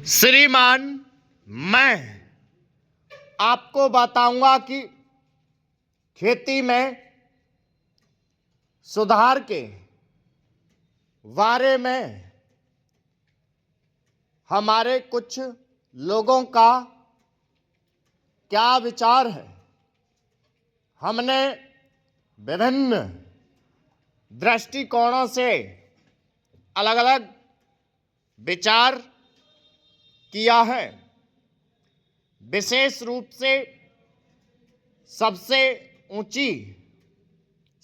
श्रीमान, मैं आपको बताऊंगा कि खेती में सुधार के बारे में हमारे कुछ लोगों का क्या विचार है। हमने विभिन्न दृष्टिकोणों से अलग अलग विचार किया है। विशेष रूप से सबसे ऊंची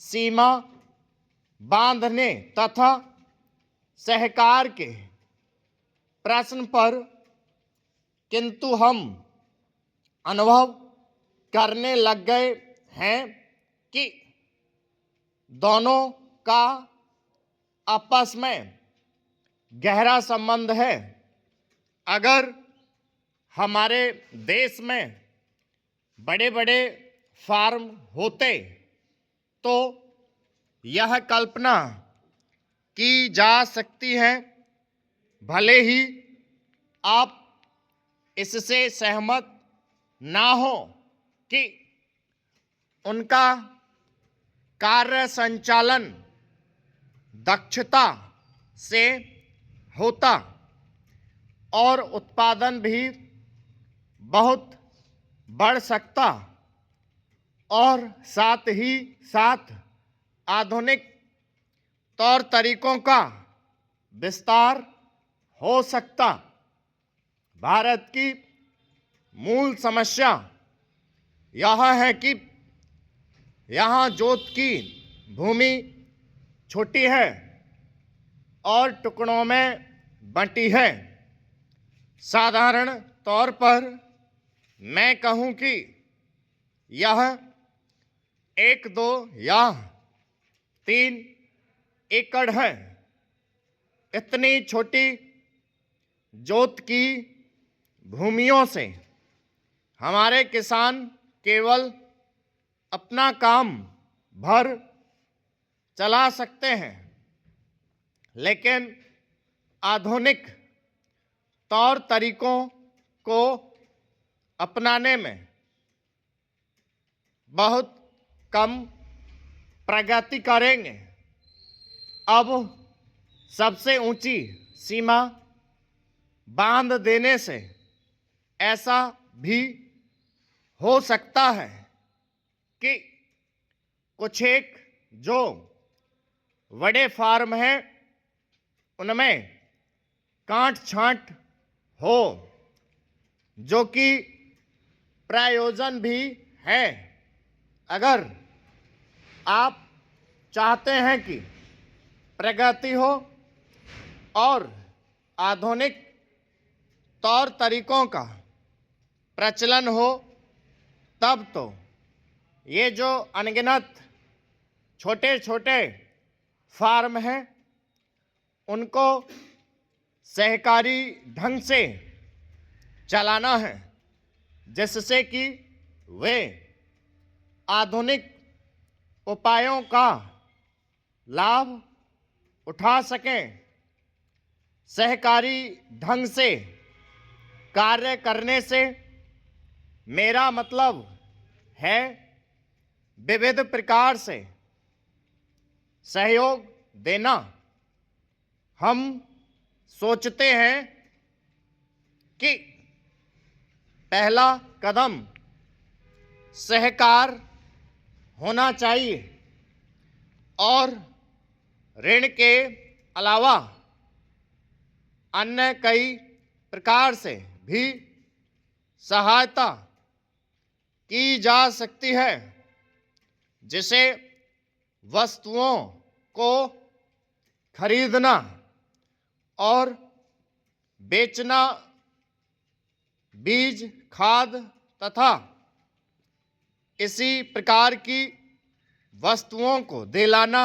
सीमा बांधने तथा सहकार के प्रश्न पर, किंतु हम अनुभव करने लग गए हैं कि दोनों का आपस में गहरा संबंध है। अगर हमारे देश में बड़े बड़े फार्म होते तो यह कल्पना की जा सकती है, भले ही आप इससे सहमत ना हो, कि उनका कार्य संचालन दक्षता से होता और उत्पादन भी बहुत बढ़ सकता और साथ ही साथ आधुनिक तौर तरीकों का विस्तार हो सकता। भारत की मूल समस्या यह है कि यहाँ जोत की भूमि छोटी है और टुकड़ों में बंटी है। साधारण तौर पर मैं कहूँ कि यह 1, 2 या 3 एकड़ है। इतनी छोटी जोत की भूमियों से हमारे किसान केवल अपना काम भर चला सकते हैं, लेकिन आधुनिक तौर तरीकों को अपनाने में बहुत कम प्रगति करेंगे। अब सबसे ऊंची सीमा बांध देने से ऐसा भी हो सकता है कि कुछ एक जो बड़े फार्म हैं उनमें काट छांट हो, जो कि प्रयोजन भी है। अगर आप चाहते हैं कि प्रगति हो और आधुनिक तौर तरीकों का प्रचलन हो, तब तो ये जो अनगिनत छोटे छोटे फार्म हैं उनको सहकारी ढंग से चलाना है, जिससे कि वे आधुनिक उपायों का लाभ उठा सकें। सहकारी ढंग से कार्य करने से मेरा मतलब है विविध प्रकार से सहयोग देना। हम सोचते हैं कि पहला कदम सहकार होना चाहिए और ऋण के अलावा अन्य कई प्रकार से भी सहायता की जा सकती है, जिसे वस्तुओं को खरीदना और बेचना, बीज, खाद तथा इसी प्रकार की वस्तुओं को दिलाना।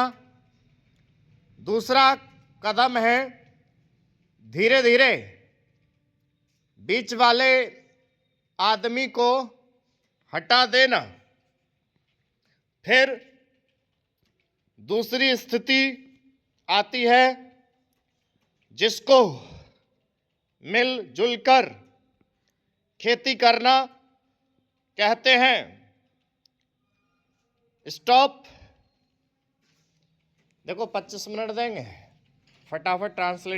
दूसरा कदम है धीरे धीरे बीच वाले आदमी को हटा देना। फिर दूसरी स्थिति आती है जिसको मिलजुल कर खेती करना कहते हैं। स्टॉप। देखो 25 मिनट देंगे, फटाफट ट्रांसलेट